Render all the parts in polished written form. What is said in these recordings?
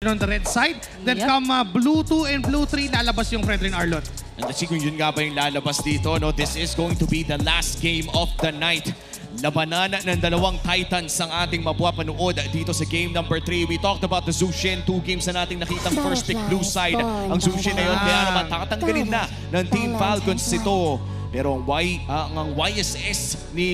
on the red side. Then come blue 2 and blue 3, lalabas yung Fredrin Arlot. And let's see kung yun nga ba yung lalabas dito. No? This is going to be the last game of the night. Labanan ng dalawang Titans ang ating mapapanood dito sa game number 3. We talked about the Zushin. 2 games na nating nakitang first pick blue side. Ang Zushin na yun, kaya naman takatanggalin na ng Team Falcons ito. Pero ang YSS ni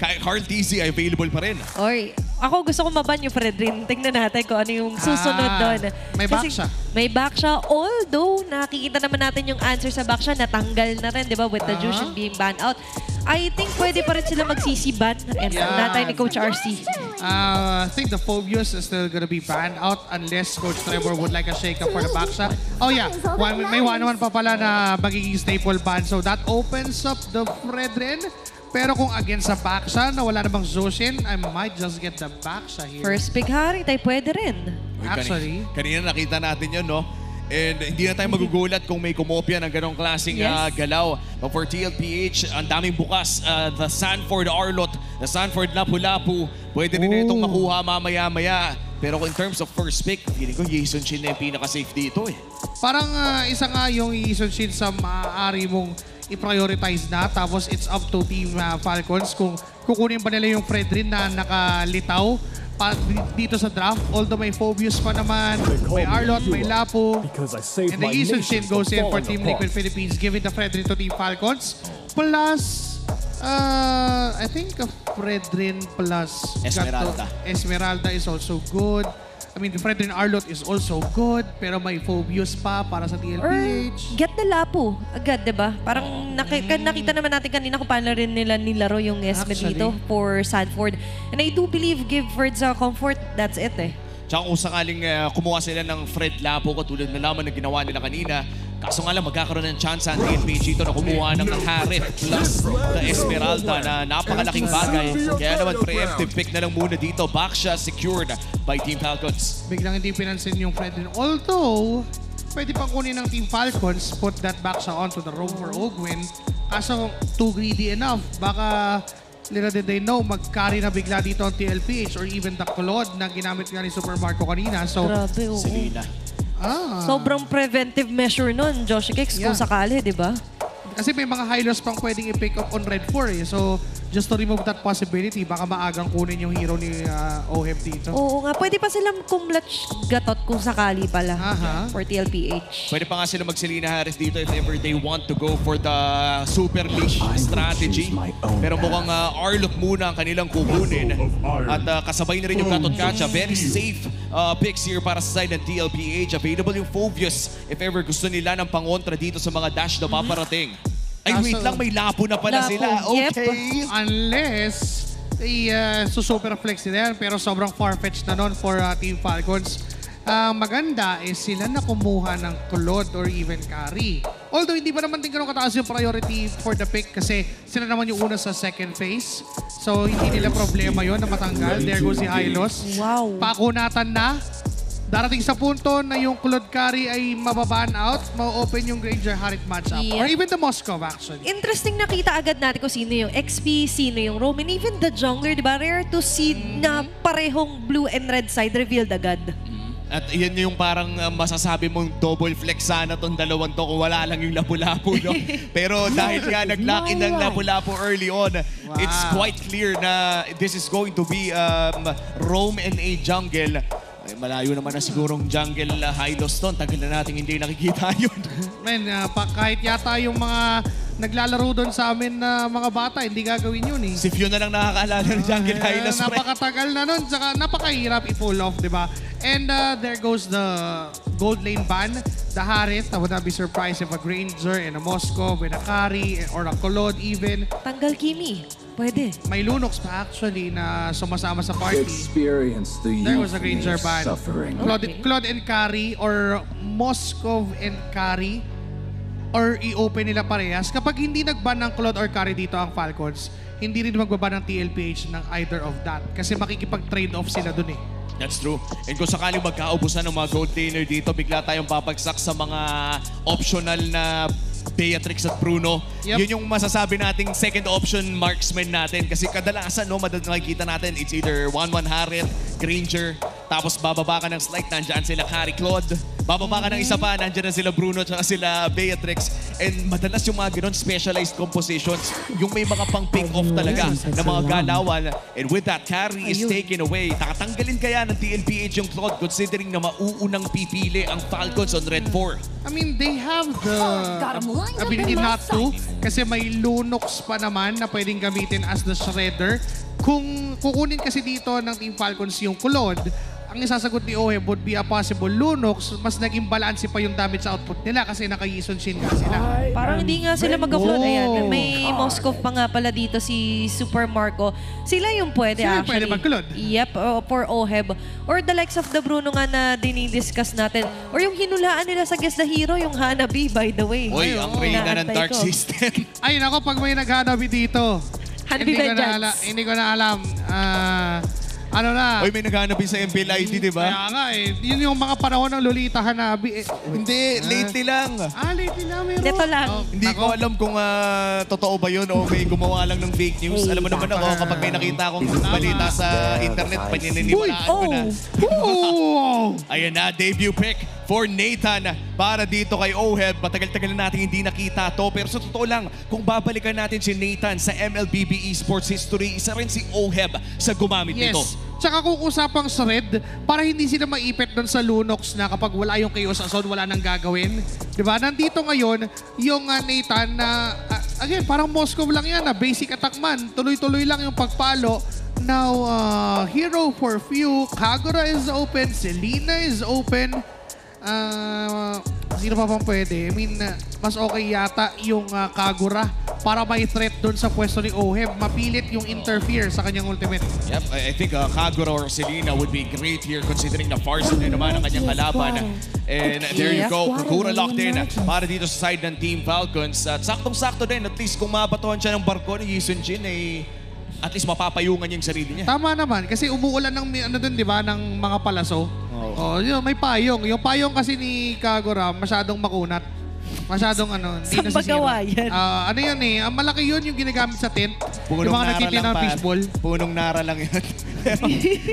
Carl TZ ay available pa rin. Oy, ako gusto ko maban yung Fredrin. Tingnan natin kung ano yung susunod doon. May back siya. May back siya. Although, nakikita naman natin yung answer sa back siya. Natanggal na rin, di ba? With the Jushin being banned out. I think pwede pa rin sila mag-CC-ban. And natay ni Coach RC. I think the Phobius is still gonna be banned out unless Coach Trevor would like a shake-up for the back shot. Oh yeah, may one naman pa pala na magiging staple ban. So that opens up the Fredrin. Pero kung against sa Baksha na wala namang Zushin, I might just get the Baksha here. First pick Hari, tayo pwede rin. Actually. Kanina nakita natin yun, no? And hindi na tayo magugulat kung may kumopya ng ganong klaseng galaw. But for TLPH, ang daming bukas. The Sanford Arlot, the Sanford Lapu-Lapu, pwede rin itong makuha mamaya-maya. Pero in terms of first pick, feeling ko Jason Shin na yung pinaka-safe dito eh. Parang isa nga yung Jason Shin sa maaari mong i-prioritize na. Tapos it's up to Team Falcons kung kukunin pa nila yung Fredrin na nakalitaw dito sa draft. Although may Phobius pa naman, may Arlot, may Lapu. And the Jason Shin goes in for Team Liquid Philippines, giving the Fredrin to Team Falcons. Plus, I think a Fredrin plus Esmeralda. Esmeralda is also good. I mean, the Fredrin Arlot is also good, pero may Phobius pa para sa TLPH. Or get the Lapu agad, diba? Parang nakita naman natin kanina kung paano rin nila nilaro yung Esme dito for Sanford. And I do believe give Fred sa comfort, that's it eh. Tsaka kung sakaling kumuha sila ng Fred Lapo, katulad na naman na ginawa nila kanina, kaso nga lang magkakaroon ng chance ang TLPH dito na kumuha ng Harith plus the Esmeralda na napakalaking bagay. Kaya naman preemptive pick na lang muna dito. Baksha secured by Team Falcons. Biglang hindi pinansin yung Fredrin. Although, pwede pang kunin ng Team Falcons, put that Baksha onto the roam for Ogwin. Kaso too greedy enough. Baka little did they know, mag-carry na bigla dito ang TLPH or even the Claude na ginamit nga ni Super Marco kanina. So, grabe, oo. Selena. Sobrang preventive measure nun, Josh Kicks, kung sakali, di ba? Kasi may mga high loss pang pwedeng i-pick up on Red 4 eh. So, just to remove that possibility, baka maagang kunin yung hero ni OHEB dito. Oo nga, pwede pa silang kumlatch gatot kung sakali pala for TLPH. Pwede pa nga sila mag-Selena Harris dito if ever they want to go for the super leash strategy. Pero mukhang Arlot muna ang kanilang kukunin. At kasabay na rin yung Katot Kacha. Very safe picks here para sa side ng TLPH. Available yung Phobius if ever gusto nila ng pangontra dito sa mga dash na paparating. Ay, wait lang, may Lapo na pala sila. Okay. Unless, super flex nila yan, pero sobrang far-fetched na nun for Team Falcons. Maganda is sila na kumuha ng Claude or even Carry. Although, hindi pa naman din ganun kataas yung priority for the pick kasi sila naman yung una sa second phase. So, hindi nila problema yon na matanggal. There goes si Hylos. Wow. Pakunatan na. Darating sa punto na yung Claude Carry ay mababan out, ma-open yung Granger Harith matchup. Or even the Moscow actually. Interesting nakita agad natin kung sino yung XP, sino yung Roman, even the jungler, di ba? Rare to see na parehong blue and red side revealed agad. At yan yung parang masasabi mong double flex sana tong dalawang to kung wala lang yung Lapu-Lapu, no? Pero dahil nga nag-lock in ng Lapu-Lapu early on, it's quite clear na this is going to be Rome and a jungle. Ay, malayo naman na sigurong jungle Hylos to. Tagal na natin hindi nakikita yun. Man, kahit yata yung mga naglalaro doon sa amin na mga bata, hindi gagawin yun eh. Si Fio na lang nakakaalala ng jungle Hylos. Napakatagal na nun, saka napakahirap i-pull off, di ba? And there goes the gold lane ban. The Harith, I would not be surprised if a Granger and a Moscow with a Carry or a Claude even. Tanggal Kimi. Pwede. May Lunox pa actually na sumasama sa party. There was a Granger ban. Claude and Carry or Moscow and Carry or i-open nila parehas. Kapag hindi nag-ban ng Claude or Carry dito ang Falcons, hindi rin magbaban ng TLPH ng either of that. Kasi makikipag-trade off sila dun eh. That's true. And kung sakaling magkaubusan ng mga gold laner dito, bigla tayong papagsak sa mga optional na Beatrix at Bruno Yep. Yun yung masasabi nating second option marksman natin. Kasi kadalasan, no, nakikita natin, it's either 1-1 Harriet, Granger, tapos bababa ka ng slight, nandyan sila Harry Claude. Bababa ka ng isa pa, nandyan na sila Bruno, tsaka sila Beatrix. And madalas yung mga ganun specialized compositions, yung may mga pang pick off talaga na mga galawan. And with that, carry is taken away. Tatanggalin kaya ng TNPH yung Claude considering na mauunang pipili ang Falcons on Red 4. I mean, they have the ability not to kasi may Lunox pa naman na pwedeng gamitin as the shredder. Kung kukunin kasi dito ng Team Falcons yung Claude, ang isasagot ni Oheb would be a possible Lunox, mas naging balance pa yung damage output nila kasi naka-Yison Shin nga sila. Parang hindi nga sila mag-upload. Ayan, may Moskov pa nga pala dito si Super Marco. Sila yung pwede Sila yung actually. pwede mag-upload. Yep, for Oheb. Or the likes of the Bruno nga na dinidiscuss natin. Or yung hinulaan nila sa Guess the Hero, yung Hanabi, by the way. Oy, ang reyna ng Inaantay Dark ko. System. Ay, nako, pag may naghanabi dito, Hanabi hindi ko na alam. Ano na? Oy, may naghanapin sa MPLID, di ba? Kaya nga eh. Yun yung mga panahon ng Lolita Hanabi. Hindi, lately lang. Lately na meron. Ito lang. Hindi ko alam kung totoo ba yun o may gumawa lang ng fake news. Alam mo naman ako, kapag may nakita akong balita sa internet, panininiwalaan ko na. Ayan na, debut pick for Nathan para dito kay Oheb. Matagal-tagal na natin hindi nakita to. Pero sa totoo lang, kung babalikan natin si Nathan sa MLBB Esports history, isa rin si Oheb sa gumamit nito. Tsaka kung usapang shred, para hindi sila maipit doon sa Lunox na kapag wala yung Chaos Zone, wala nang gagawin. Diba? Nandito ngayon, yung Nathan na, again, parang Moskov lang yan, basic attack man. Tuloy-tuloy lang yung pagpalo. Now, hero for few, Kagura is open, Selena is open. Sino pa bang pwede? I mean, mas okay yata yung Kagura para may threat doon sa pwesto ni Oheb. Mapilit yung interfere sa kanyang ultimate. Yep, I think Kagura or Selena would be great here considering na Farson din naman ang kanyang kalaban. And there you go, Kagura locked in para dito sa side ng Team Falcons. At saktong-sakto din, at least kung mabatuhan siya ng barko ni Yison Jin, at least mapapayungan niya yung sarili niya. Tama naman, kasi umuulan ng ano dun, di ba, ng mga palaso. Yun, may payong. Yung payong kasi ni Kagura, masyadong makunat. Masyadong hindi Saan ba gawa yan? Ano yun eh, malaki yun yung ginagamit sa tent. Punong Yung mga nara nagtitin lang ng pa. fishball. Punong nara lang yun.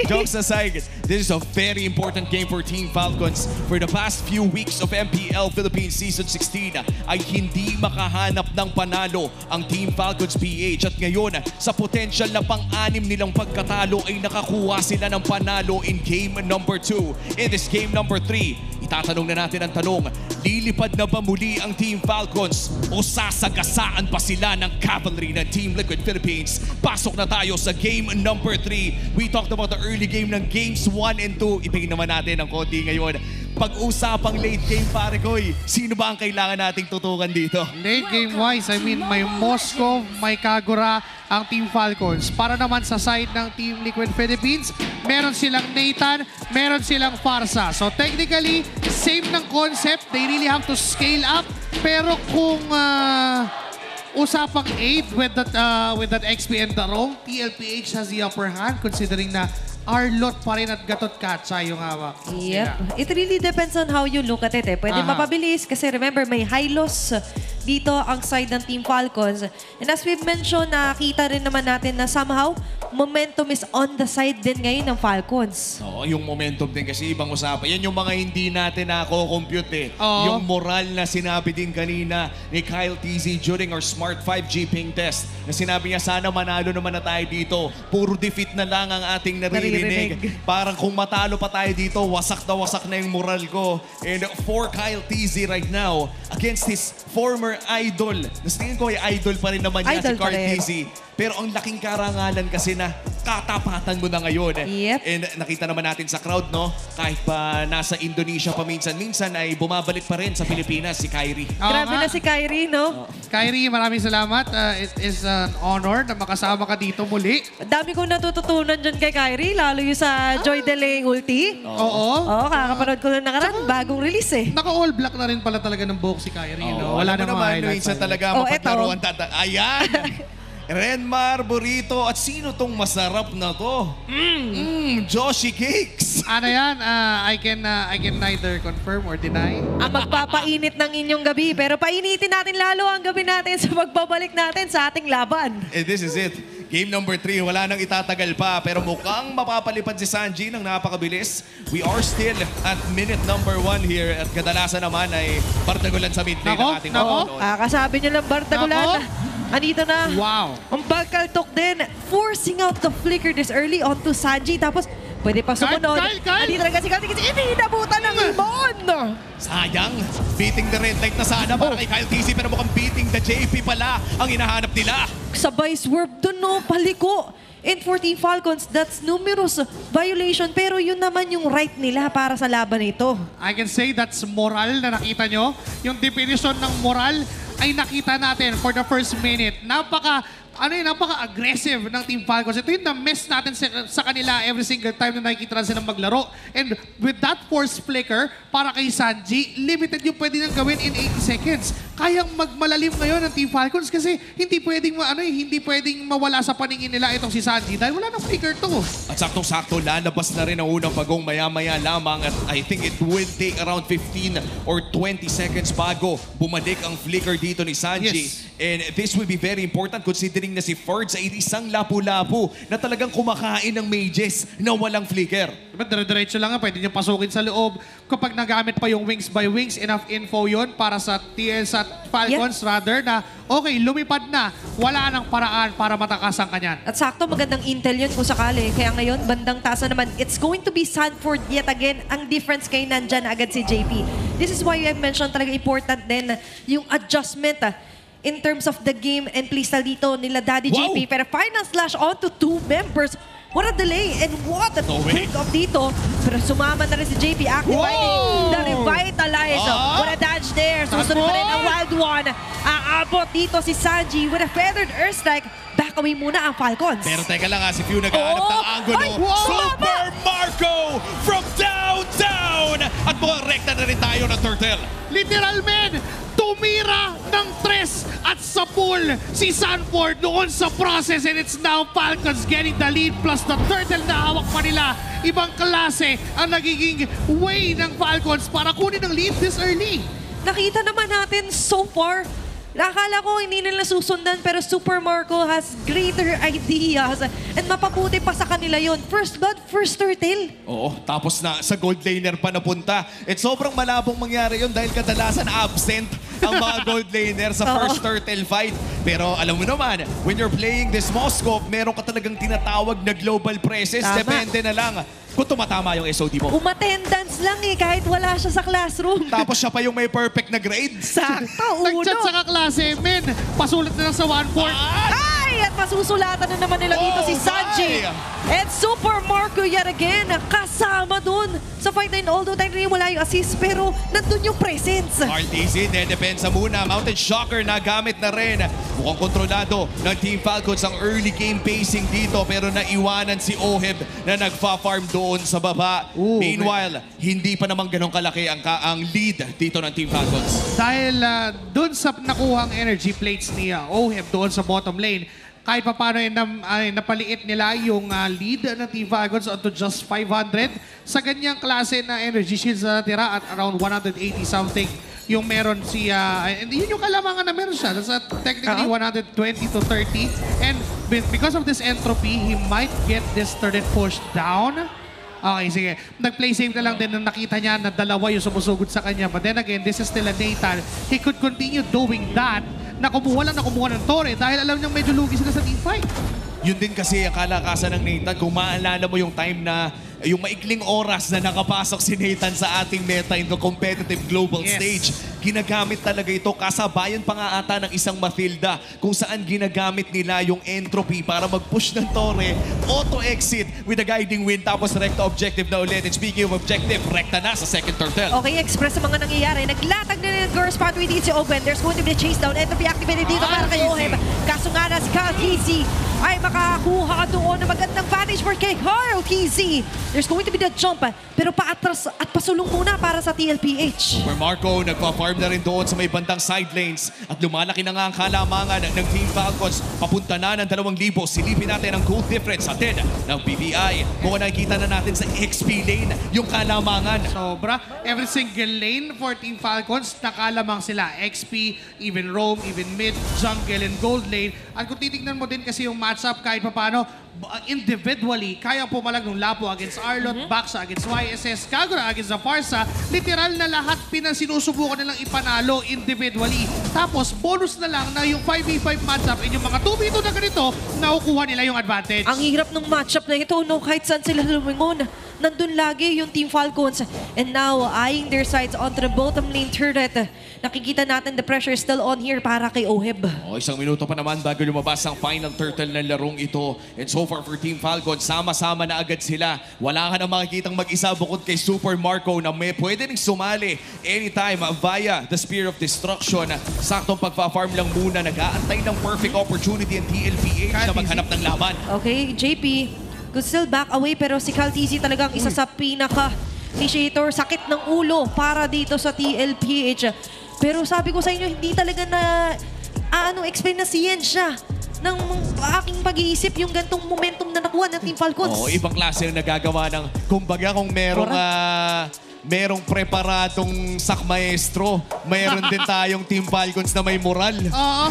Jokes aside, this is a very important game for Team Falcons. For the past few weeks of MPL Philippines Season 16 ay hindi makahanap ng panalo ang Team Falcons PH. At ngayon, sa potential na pang-anim nilang pagkatalo ay nakakuha sila ng panalo in game number 2. In this game number 3, itatanong na natin ang tanong, lilipad na ba muli ang Team Falcons o sasagasaan pa sila ng cavalry ng Team Liquid Philippines? Pasok na tayo sa game number 3. We talked about the early game ng games 1 and 2. Ipingin naman natin ang konti ngayon. Pag-usapang late game, pare koy, sino ba ang kailangan nating tutukan dito? Late game-wise, I mean, may Moskov, may Kagura, ang Team Falcons. Para naman sa side ng Team Liquid Philippines, meron silang Nathan, meron silang Farsa. So technically, same ng concept. They really have to scale up. Pero kung usapang aid with that XP and Darong, TLPH has the upper hand considering na Arlot pa rin at Gatot Katsa yung hawak. Yep. It really depends on how you look at it. Pwede mapabilis kasi remember may high loss dito ang side ng Team Falcons. And as we've mentioned, nakita rin naman natin na somehow momentum is on the side din ngayon ng Falcons. Oo, yung momentum din kasi ibang usapan. Yan yung mga hindi natin nako-compute eh. Oo. Yung moral na sinabi din kanina ni Kyle TZ during our Smart 5G ping test na sinabi niya sana manalo naman na tayo dito. Puro defeat na lang ang ating naririnig. Parang kung matalo pa tayo dito, wasak na yung moral ko. And for Kyle TZ right now, against his former idol, nas tingin ko ay idol pa rin naman niya si Idol pa Kyle rin. TZ. Pero ang laking karangalan kasi na katapatan mo na ngayon. Yep. And nakita naman natin sa crowd, no? Kahit pa nasa Indonesia pa minsan ay bumabalik pa rin sa Pilipinas si Kyrie. Grabe na si Kyrie, no? Kyrie, maraming salamat. It is an honor na makasama ka dito muli. Dami kong natututunan dyan kay Kyrie, lalo yung sa Joy Delay ulti. Oo. Oo, kakapanood ko na nakaraan, bagong release eh. Naka-all black na rin pala talaga ng buhok si Kyrie. No? Wala Alam mo namang naman, highlights. minsan talaga Oh, mapaglaro eto. ang Ayan! Renmar, Burrito, at sino tong masarap na to? Joshi Cakes. Ano yan? I can neither confirm or deny. Ang magpapainit ng inyong gabi. Pero painitin natin lalo ang gabi natin sa pagbabalik natin sa ating laban. And this is it. Game number 3, wala nang itatagal pa. Pero mukhang mapapalipad si Sanji ng napakabilis. We are still at minute number 1 here. At kadalasan naman ay bardagulan sa mid-lane ng ating Nako. manonood. Kasabi nyo lang, Bartagulan. Andito na. Wow. Ang Bagkaltok din, forcing out the flicker this early onto Sanji. Tapos, pwede pa sumunod. Kyle! Andito na kasi inabutan ng Ibon. Sayang, beating the red light na sana para kay Kyle TC. Pero mukhang beating the JP pala ang hinahanap nila. Sabay swerve dun, no? Paliko. In 14 Falcons, that's numerous violation. Pero yun naman yung right nila para sa laban ito. I can say that's moral na nakita nyo. Yung definition ng moral ay nakita natin for the first minute. Napaka-aggressive ng Team Falcons. Ito yung na-miss natin sa kanila every single time na nakikita na silang maglaro. And with that force flicker, para kay Sanji, limited yung pwede nang gawin in 80 seconds. Kayang magmalalim ngayon ng Team Falcons kasi hindi pwedeng mawala sa paningin nila itong si Sanji dahil wala nang flicker to. At saktong-sakto, lalabas na rin ang unang pagong maya-maya lamang. At I think it will take around 15 or 20 seconds bago bumalik ang flicker dito ni Sanji. Yes. And this will be very important considering na si Ferds ay isang lapu-lapu na talagang kumakain ng mages na walang flicker. Diba, dire-diretso lang nga, pwede nyo pasukin sa loob. Kapag nagamit pa yung wings by wings, enough info yon para sa TL sa Falcons rather na okay, lumipad na. Wala nang paraan para matakasan kanyan. At sakto, magandang intel yun kung sakali. Kaya ngayon, bandang taas na naman, it's going to be Sanford yet again. Ang difference kay nandyan agad si JP. This is why I've mentioned talaga important din yung adjustment in terms of the game and playstyle dito nila Daddy Wow! JP. Pero final slash onto 2 members. What a delay and what a No way. pick up dito. Pero sumama na rin si JP activating the Revitalize. What a dodge there. Susunod pa rin ang Wild One. Aabot dito si Sanji with a Feathered Earth Strike. Back away muna ang Falcons. Pero teka lang si Few nag-aanap ng angulo. Ay, wow! Super Marco from downtown! At mukhang rekta na rin tayo ng Turtle. Literal men, tumira ng tres at sa pool si Sanford noon sa process and it's now Falcons getting the lead plus the turtle na hawak pa nila. Ibang klase ang nagiging way ng Falcons para kunin ang lead this early. Nakita naman natin so far, akala ko hindi nila susundan pero Super Marco has greater ideas and mapabuti pa sa kanila yon. First blood, first turtle. Oo, tapos na sa gold laner pa napunta. At sobrang malabong mangyari yun dahil kadalasan absent ang mga gold laner sa first turtle fight. Pero alam mo naman, when you're playing this small scope, meron ka talagang tinatawag na global presence. Tama. Depende na lang kung tumatama yung SOD mo. Umattendance lang kahit wala siya sa classroom. Tapos siya pa yung may perfect na grade. Sakto, Nag-chat uno. sa kaklase, men, pasulit na lang sa 1-4. Ay! At masusulatan na naman nila dito si Sanji. And Super Marco yet again, kasama dun sa fight line. Although technically wala yung assist, pero nandun yung presence. RTC, dedepensa muna. Mountain Shocker na gamit na rin. Mukhang kontrolado ng Team Falcons ang early game pacing dito pero naiwanan si Oheb na nagfa-farm doon sa baba. Meanwhile, hindi pa naman ganun kalaki ang lead dito ng Team Falcons. Dahil dun sa nakuhang energy plates ni Oheb doon sa bottom lane, kahit pa paano ay napaliit nila yung lead ng Team Falcons onto just 500. Sa ganyang klase na energy shields na natira at around 180 something yung meron siya. And yun yung kalamangan na meron siya. That's technically 120 to 30. And because of this entropy, he might get this turret pushed down. Okay, sige. Nag-play safe na lang din nung nakita niya na dalawa yung sumusugod sa kanya. But then again, this is still a Nathan. He could continue doing that na kumuha ng Torre dahil alam niyang medyo lugi sila sa team fight. Yun din kasi ang kalakasan ng Nathan. Kung maalala mo yung time na yung maikling oras na nakapasok si Nathan sa ating meta in the competitive global stage, ginagamit talaga ito. Kasabayan pa nga ata ng isang Mathilda kung saan ginagamit nila yung entropy para mag-push ng Torre, auto-exit with a guiding wind, tapos recta objective na ulit. And speaking of objective, recta na sa second turtle. Okay, express sa mga nangyayari. Naglatag na ng Girls Pathway dito si Owen. There's going to be a chase down. Entropy activated dito para kay Oheb. Kaso nga na si Kyle TC ay makakakuha doon ng magandang vantage for kay Kyle TC. There's going to be the jump pero paatras at pasulong muna para sa TLPH. Where Marco nagpa-farm Nagfa-farm na rin doon sa may bandang side lanes at lumalaki na nga ang kalamangan ng Team Falcons. Papunta na ng 2,000. Silipin natin ang goal difference atin ng BPI. Kung nakikita na natin sa XP lane yung kalamangan. Sobra. Every single lane for Team Falcons, nakalamang sila. XP, even roam, even mid, jungle, and gold lane. At kung titignan mo din kasi yung matchup kahit paano, individually, kaya pumalag ng Lapo against Arlot, Baxa against YSS, Kagura against Zafarsa. Literal na lahat pinasinusubukan nilang ipanalo individually. Tapos, bonus na lang na yung 5v5 matchup and yung mga 2v2 na ganito, nakukuha nila yung advantage. Ang hirap ng matchup na ito, no? Kahit saan sila lumingon, nandun lagi yung Team Falcons. And now, eyeing their sights onto the bottom lane turret. Nakikita natin the pressure is still on here para kay Oheb. Isang minuto pa naman bago lumabas ang final turtle ng larong ito. And so far for Team Falcon, sama-sama na agad sila. Wala ka na makikitang mag-isa bukod kay Super Marco na may pwede ring sumali anytime via the Spear of Destruction. Saktong pagpa-farm lang muna. Nag-aantay ng perfect opportunity ang TLPH na maghanap ng laban. Okay, JP, could still back away pero si Caltisi talagang isa sa pinaka-initiator. Sakit ng ulo para dito sa TLPH. Pero sabi ko sa inyo, hindi talaga na explain na siyensya ng aking pag-iisip yung gantong momentum na nakuha ng Team Falcons. Ibang klase yung nagagawa ng, kumbaga kung merong preparadong sakmaestro, mayroon din tayong Team Falcons na may moral. Oo.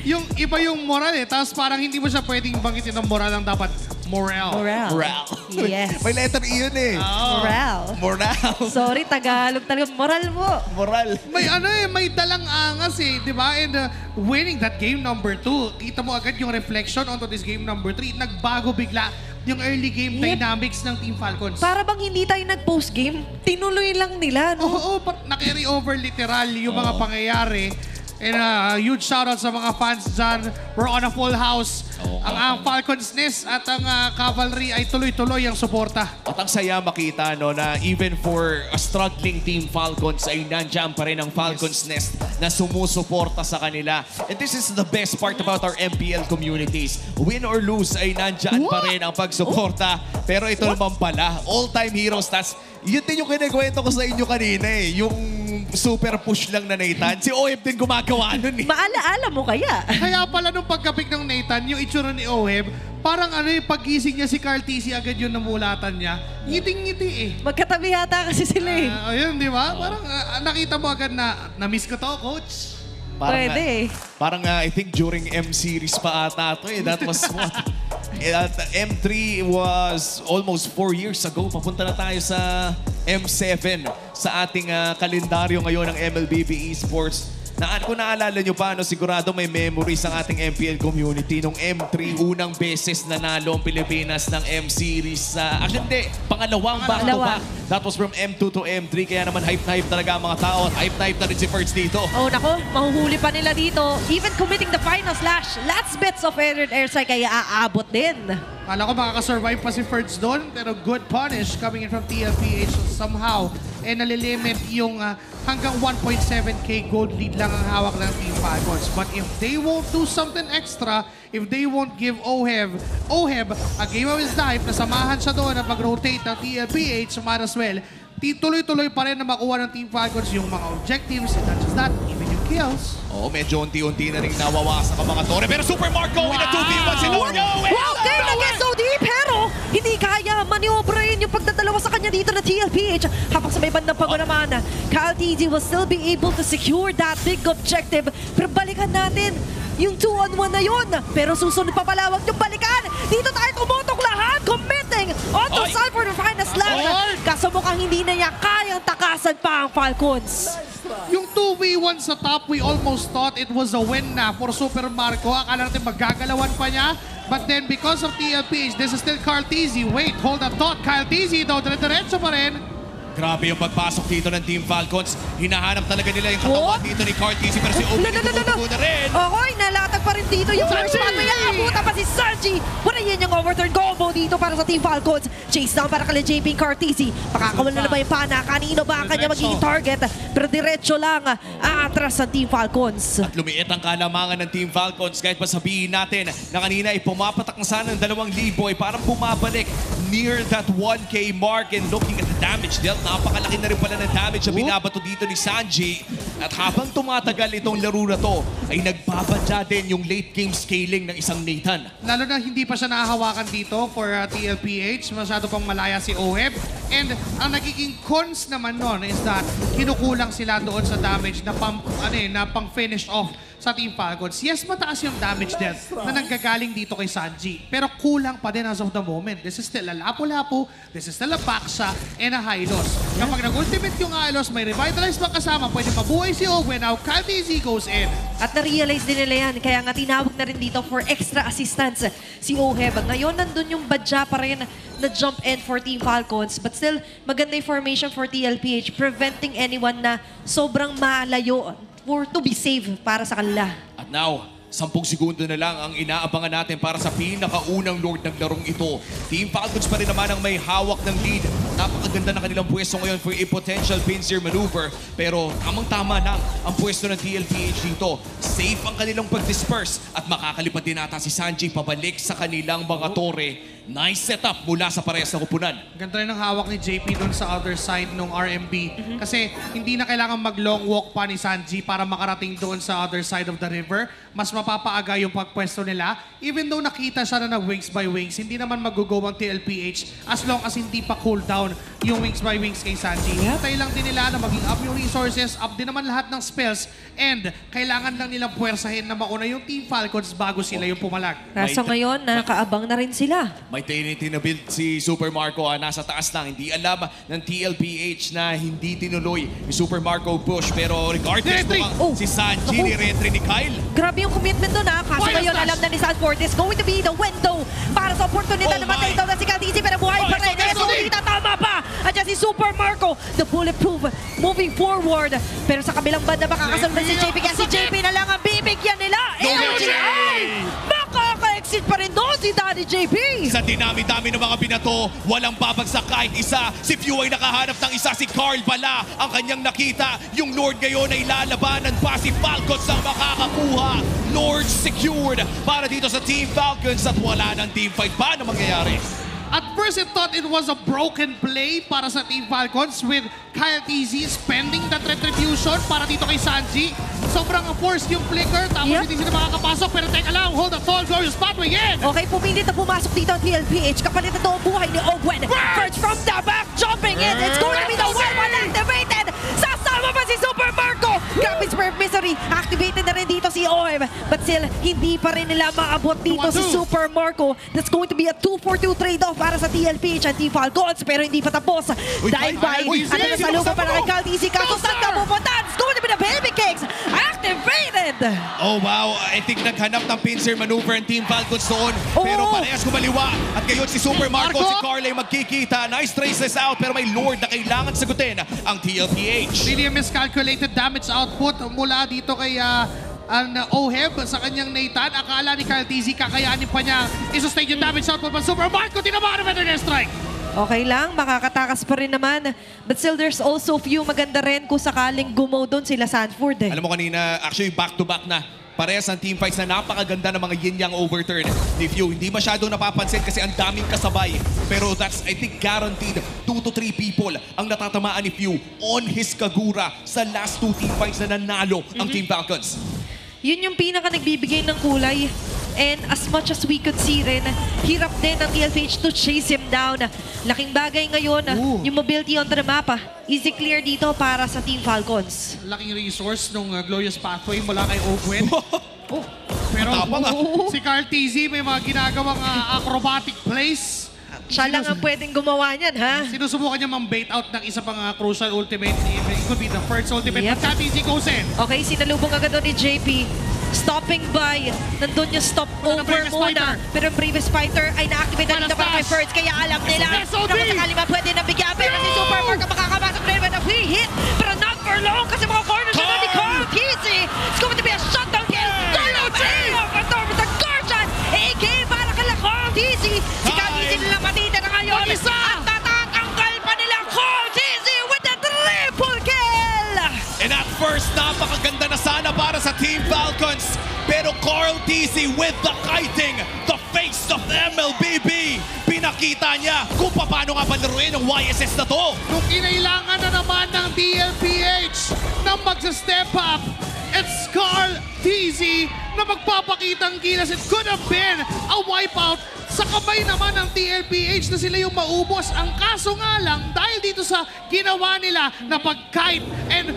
Yung iba yung moral Tapos parang hindi mo siya pwedeng banggitin ng moral ang dapat morale. Moral. Yes. May letter E yun eh. Moral. Moral. Sorry, Tagalog talaga. Moral mo. Moral. May dalang angas di ba? And winning that game number 2, kita mo agad yung reflection onto this game number 3. Nagbago bigla yung early game dynamics ng Team Falcons. Para bang hindi tayo nag-post game, tinuloy lang nila, no? Oo, na-carry over literal yung mga pangyayari. And huge shoutout sa mga fans dyan. We're on a full house. Ang Falcons Nest at ang Cavalry ay tuloy-tuloy ang suporta. At ang saya makita na even for a struggling Team Falcons ay nandiyan pa rin ang Falcons Nest na sumusuporta sa kanila. And this is the best part about our MPL communities. Win or lose ay nandiyan pa rin ang pagsuporta. Pero ito naman pala, all-time heroes. Yun din yung kinikwento ko sa inyo kanina yung super push lang na Nathan. Si Oheb din gumagawa nun eh. Maalaala mo kaya? Kaya pala nung pagkapik ng Nathan, yung itsura ni Oheb, parang pag-gising niya si Carl TC agad yung namulatan niya. Ngiting-ngiti Magkatabi yata kasi sila eh. Ayun, di ba? Parang nakita mo agad na-miss ko to, coach. Pwede Parang I think during M series pa ata ito eh. That was what? M3 was almost 4 years ago. Papunta na tayo sa M7 sa ating kalendaryo ngayon ng MLBB Esports. Kung naalala nyo pa, sigurado may memories ang ating MPL community nung M3, unang beses nanalo ang Pilipinas ng M-Series. Actually, hindi. Pangalawang back-to-back. That was from M2 to M3. Kaya naman hype na hype talaga ang mga tao. At hype na hype na rin si Ferds dito. Oh, nako. Mahuhuli pa nila dito. Even committing the final slash. Last bits of Edward Airside kaya aabot din. Kala ko makakasurvive pa si Ferds doon, pero good punish coming in from TLPH somehow. And nalilimit yung hanggang 1.7k gold lead lang ang hawak ng Team Falcons. But if they won't do something extra, if they won't give Oheb a game of his life na samahan siya doon na mag-rotate ng TLPH, might as well, tuloy-tuloy pa rin na makuha ng Team Falcons yung mga objectives, and not just that, even yung kills. Medyo unti-unti na rin nawawasak ang mga tore. Pero Super Marco in a 2v1 scenario. Wow, game against OD, pero hindi kaya maniobrahin yung pagdadalawa sa kanya dito na TLPH. Habang sa may bandang pago naman, Cal TD will still be able to secure that big objective. Pero balikan natin yung 2-on-1 na yun. Pero susunod pa pala, wag yung balikan. Dito tayo tumutok lahat, committing onto side for the final slash. Kaso mukhang hindi na niya kayang takasan pa ang Falcons. Yung 2v1 sa top, we almost thought it was a win na for Super Marco. Akala natin magagalawan pa niya. But then because of TLPH, this is still Carl TZ. Wait, hold that thought. Carl TZ daw, dire-diretso pa rin. Grabe yung pagpasok dito ng Team Falcons. Hinahanap talaga nila yung katawan dito ni Carl TZ. Pero si Obi tumutubo na rin. Okay, nalatag pa rin dito yung first one. May aabutan pa si Sergi. Wala yan yung overturn combo dito para sa Team Falcons. Chase down para kala JP Cartesi. Pakakawala na ba yung pana? Kanino ba ang kanya magiging target? Pero diretso lang atras sa Team Falcons. At lumiit ang kalamangan ng Team Falcons. Kahit pa sabihin natin na kanina ay pumapatak na sana ng 2,000 ay parang bumabalik near that 1K mark. And looking at the damage dealt. Napakalaki na rin pala ng damage na binabato dito ni Sanji. At habang tumatagal itong laro na to, ay nagbabadya din yung late game scaling ng isang Nathan. Lalo na hindi pa siya nahahawakan dito for TLPH. Masyado pang malaya si Oheb. And ang nagiging cons naman nun is that kinukulang sila doon sa damage na pang finish off sa Team Falcons. Yes, mataas yung damage death na nanggagaling dito kay Sanji. Pero kulang pa din as of the moment. This is still a Lapu-Lapu, this is still a Baksa, and a Hylos. Kapag nag-ultimate yung Hylos, may revitalize pa kasama, pwede mabuhay si Owen. Now, KTZ goes in. At na-realize din nila yan, kaya nga tinawag na rin dito for extra assistance si Oheb. Ngayon, nandun yung badya pa rin na jump in for Team Falcons. But still, maganda yung formation for TLPH, preventing anyone na sobrang malayo for to be safe para sa kanila. At now, 10 segundo na lang ang inaabangan natin para sa pinakaunang Lord ng larong ito. Team Falcons pa rin naman ang may hawak ng lead. Napakaganda ng kanilang pwesto ngayon for a potential pincer maneuver. Pero tamang-tama lang ang pwesto ng TLPH dito. Safe ang kanilang pag-disperse at makakalipad din ata si Sanji pabalik sa kanilang mga tore. Nice setup mula sa parehas na kupunan. Ganda rin ang hawak ni JP doon sa other side ng RMB. Kasi hindi na kailangan mag-long walk pa ni Sanji para makarating doon sa other side of the river. Mas mapapaaga yung pagpwesto nila. Even though nakita siya na wings by wings, hindi naman mag-go ang TLPH as long as hindi pa cool down yung wings by wings kay Sanji. Hintay lang din nila na maging up yung resources, up din naman lahat ng spells, and kailangan lang nilang puwersahin na mauna yung Team Falcons bago sila yung pumalag. Kaso ngayon, nakaabang na rin sila. May tinabuild si Super Marco, nasa taas lang. Hindi alam ng TLPH na hindi tinuloy ni Super Marco push. Pero regardless mukhang si Sanji ni retry ni Kyle. Grabe yung commitment doon ha. Kaso ngayon, alam na ni Sanford is going to be the window para sa oportunidad na matay daw na si KTZ. Pero buhay pa rin. Kaya sulit tama pa. Andiyan si Super Marco, the bulletproof, moving forward. Pero sa kabilang banda, makakasunod si JP. Kaya si JP na lang ang bibigyan nila. LGI! Makaka-exit pa rin doon si Daddy JP. Sa dinami-dami ng mga binato, walang babagsak kahit isa. Si Few ay nakahanap ng isa, si Carl pala ang kanyang nakita. Yung Lord ngayon ay lalabanan pa, si Falcons ang makakakuha. Lord secured para dito sa Team Falcons at wala ng team fight. Paano mangyayari? At first, it thought it was a broken play para sa Team Falcons with Kyle TZ spending that retribution para dito kay Sanji. Sobrang forced yung flicker, tapos hindi sila makakapasok. Pero teka lang, hold the fall, glorious pathway in! Okay, pumilit na pumasok dito ang TLPH. Kapalit na ito ang buhay ni Owen. First from the back, jumping in. It's going to be the one activated. Sasama pa si Super Marco. Grabe Spirit Misery. Activated na rin dito si Owen. But still, hindi pa rin nila maabot dito si Super Marco. That's going to be a 2-4-2 trade-off para sa TLPH at Team Falcons. Pero hindi pa tapos. Dahil by, ano na sa lupa para kay KTZ. Kaso saan ka pupunta? It's going to be the Baby Kicks. Activated! Oh wow, I think naghanap ng pincer maneuver ang Team Falcons doon. Pero parehas kumaliwa. At ngayon si Super Marco, si Carl ay magkikita. Nice traces out pero may Lord na kailangan sagutin ang TLPH. Really a miscalculated damage output mula dito kay ang Oheb sa kanyang Nathan. Akala ni Kyle TZ kakayanin pa niya i-sustain yung damage output pa Super Marco. Tinamaan naman ng strike. Okay lang, makakatakas pa rin naman. But still, there's also few maganda rin kung sakaling gumaw doon sila Sanford. Alam mo kanina, actually back-to-back na. Parehas ang team fights na napakaganda ng mga yin-yang overturn. Ni Few, hindi masyadong napapansin kasi ang daming kasabay. Pero that's, I think, guaranteed 2 to 3 people ang natatamaan ni Few on his Kagura sa last 2 team fights na nanalo ang Team Falcons. Yun yung pinaka nagbibigay ng kulay. And as much as we could see rin, hirap din ang TLPH to chase him down. Laking bagay ngayon, yung mobility on the map. Easy clear dito para sa Team Falcons. Laking resource nung glorious pathway mula kay Owen. Pero si Carl TZ may mga ginagawang acrobatic plays. Siya lang ang pwedeng gumawa niyan, ha? Sinusubukan niya mang-bait out ng isa pang crucial ultimate. It could be the first ultimate. But KTZ goes in. Okay, sinalubong agad doon ni JP. Stopping by. Nandun yung stop over muna. Pero yung previous fighter ay na-activate na dito para kay Ferds. Kaya alam nila na kung sakali man pwede nabigyan. Pero si Super Marco makakamasok rin with a free hit. Pero not for long kasi mga corners na ni Carl TZ. It's going to be a shutdown kill. Carl TZ! With the Guardian! AK para kay Carl TZ. Si Carl TZ nila matitira ngayon. At tatatanggal pa nila Carl TZ with the triple kill! And at first, napakaganda na sana para sa Team Falcons. Pero Carl TZ with the kiting, the face of MLBB. Nakikita niya kung paano nga palaruin ng YSS na to. Kung kinailangan na naman ng DLPH na magsa-step up, it's Carl TZ na magpapakitang gilas. It could have been a wipeout sa kamay naman ng TLPH na sila yung maubos. Ang kaso nga lang, dahil dito sa ginawa nila na pag-kite and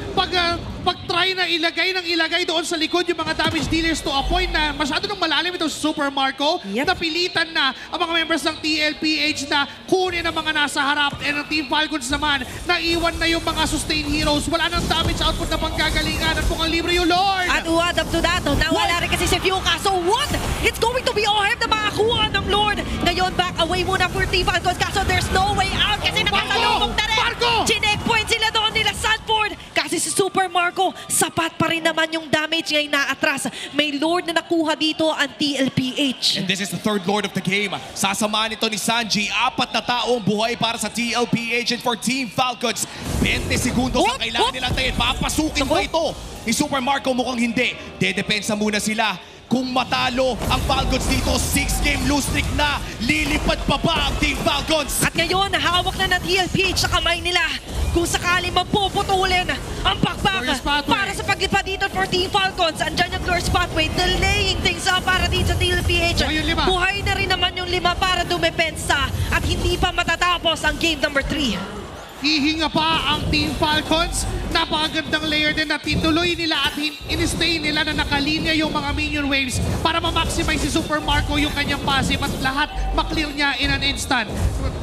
pag-try na ilagay doon sa likod yung mga damage dealers to a point na masyado nang malalim ito sa Super Marco. Yep. Napilitan na ang mga members ng TLPH na kunin ang mga nasa harap, and ang Team Falcons naman, naiwan na yung mga sustain heroes. Wala nang damage output na panggagalingan at mukhang libre yung Lord. At what up to that, nawala rin kasi si Fiuka. So what? It's going to be OHEB na makakuha ng Lord. Ngayon, back away muna for Team Falcons. Kaso there's no way out kasi nakatalubog na rin. Chineckpoint sila doon nila Sanford. Kasi si Super Marco, sapat pa rin naman yung damage ngayon na atras. May Lord na nakuha dito ang TLPH. And this is the third Lord of the game. Sasamahan ito ni Sanji. 4 na taong buhay para sa TLPH, and for Team Falcons, 20 segundos ang kailangan nilang tayin. Papasukin ba ito ni Super Marco? Mukhang hindi. Dedepensa muna sila. Kung matalo ang Falcons dito, 6-game lose streak na. Lilipad pa ba ang Team Falcons? At ngayon, hawak na ng TLPH sa kamay nila. Kung sakali mapuputulin ang Glorious pakpak pathway. para sa paglipad dito for Team Falcons. Andyan yung Glorious Pathway, delaying things up para dito sa TLPH. So, yung 5. Buhay na rin naman yung 5 para dumepensa at hindi pa matatapos ang game number 3. Hihinga pa ang Team Falcons. Napakagandang layer din na tituloy nila at in-stay nila na nakalinya yung mga minion waves para ma-maximize si Super Marco yung kanyang passive at lahat maklear niya in an instant.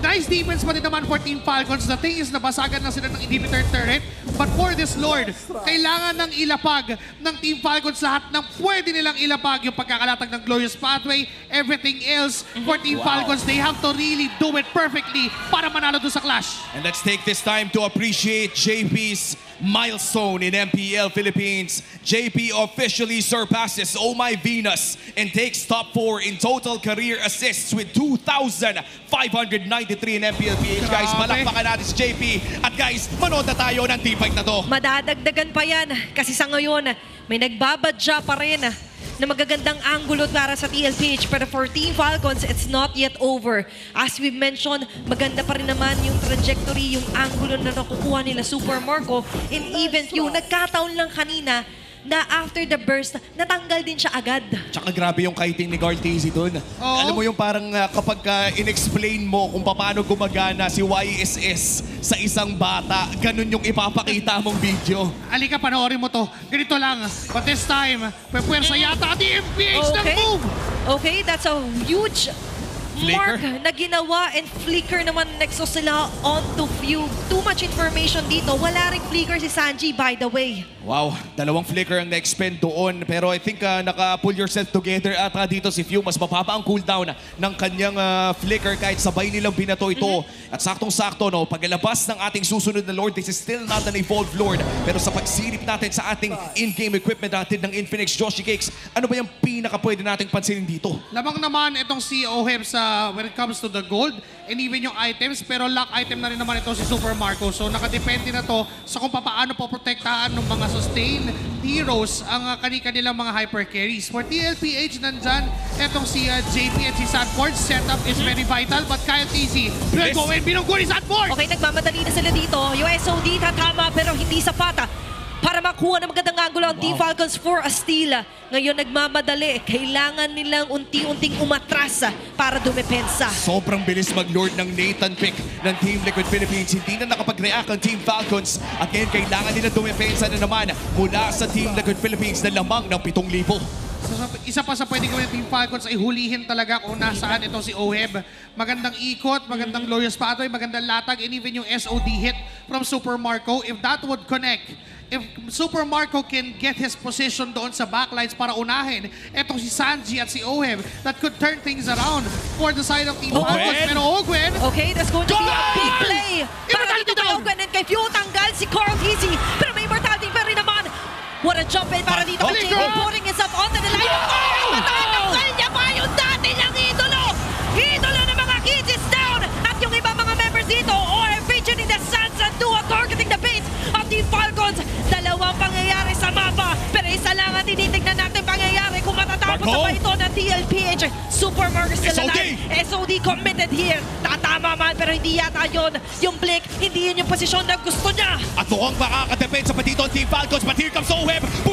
Nice defense pa din naman for Team Falcons. The thing is, nabasagan na sila ng inhibitor turret. But for this Lord, kailangan ng ilapag ng Team Falcons lahat ng pwede nilang ilapag. Yung pagkakalatag ng Glorious Pathway, everything else for Team Falcons, they have to really do it perfectly para manalo doon sa clash. And let's take this time to appreciate JP's milestone in MPL Philippines. JP officially surpasses Oh My Venus and takes top 4 in total career assists with 2,593 in MPL PH. Guys, Grabe. palakpakan natin si JP. At guys, manood na tayo ng team fight na to. Madadagdagan pa yan kasi sa ngayon, may nagbabadya pa rin na magagandang angulo para sa TLPH. Pero for Team Falcons, it's not yet over. As we've mentioned, maganda pa rin naman yung trajectory, yung angulo na nakukuha nila Super Marco. And even yung nagkataon lang kanina na after the burst, natanggal din siya agad. Tsaka grabe yung kiting ni Carl TZ doon. Oo. Alam mo yung parang kapag in-explain mo kung paano gumagana si YSS sa isang bata, ganun yung ipapakita mong video. Alika, panoorin mo to. Ganito lang. But this time, pwepwersa yata ang TLPH ng move. Okay, that's a huge mark na ginawa, and flicker naman Nexus sila onto Fugue. Too much information dito. Wala ring flicker si Sanji, by the way. Wow, 2 flicker ang na-expend doon. Pero I think naka-pull yourself together at dito si Few. Mas mababa ang cooldown ng kanyang flicker kahit sabay nilang binato ito. At saktong-sakto, no, paglabas ng ating susunod na Lord, this is still not an evolved Lord. Pero sa pagsilip natin sa ating in-game equipment natin ng Infinix Joshi Cakes, ano ba yung pinaka-pwede nating pansinin dito? Lamang naman itong si OHEB sa when it comes to the gold and even yung items, pero lock item na rin naman ito si Super Marco. So nakadepende na to sa kung paano poprotektahan ng mga sustain heroes ang kanilang mga hyper carries. For TLPH, nandyan itong si JP at si Sanford. Setup is very vital, but Kyle TZ will go in. Binunggo ni Sanford! Okay, nagmamadali na sila dito. Yung SOD tatama pero hindi sapat para makuha ng magandang angulo ang Team Falcons for a steal. Ngayon nagmamadali. Kailangan nilang unti-unting umatras para dumepensa. Sobrang bilis mag-lord ng Nathan Pick ng Team Liquid Philippines. Hindi na nakapag-react ang Team Falcons. At ngayon kailangan nila dumepensa na naman mula sa Team Liquid Philippines na lamang ng 7,000. So, isa pa sa pwedeng gawin ng Team Falcons ay hulihin talaga kung nasaan ito si OHEB. Magandang ikot, magandang Glorious Pathway, magandang latag, and even yung SOD hit from Super Marco. If that would connect, if Super Marco can get his position doon sa backlines para unahin etong si Sanji at si OHEB, that could turn things around for the side of Team Falcons. Pero Ogwen, Okay, that's going to be a big play. Para Immortality dito kay down! Ogwen and kay Few tanggal si Carl Easy. Pero may immortality pa rin naman. What a jump in para dito kay Flicker! JP, putting himself onto the line. Matanggal niya pa yung dati niyang idolo. Idolo ng mga kids is down. At yung iba mga members dito, or featuring the Suns and Duo targeting the base of the Falcons. Dalawang pangyayari sa mapa. Pero isa lang ang tinitignan natin pangyayari kung matatapos Marco? na ba ito ng TLPH. Super Marco still SOD! alive. SOD committed here. Tatama man pero hindi yata yun. Yung Blink, hindi yun yung posisyon na gusto niya. At mukhang makakadepensa pa dito ang Team Falcons, but here comes OWeb.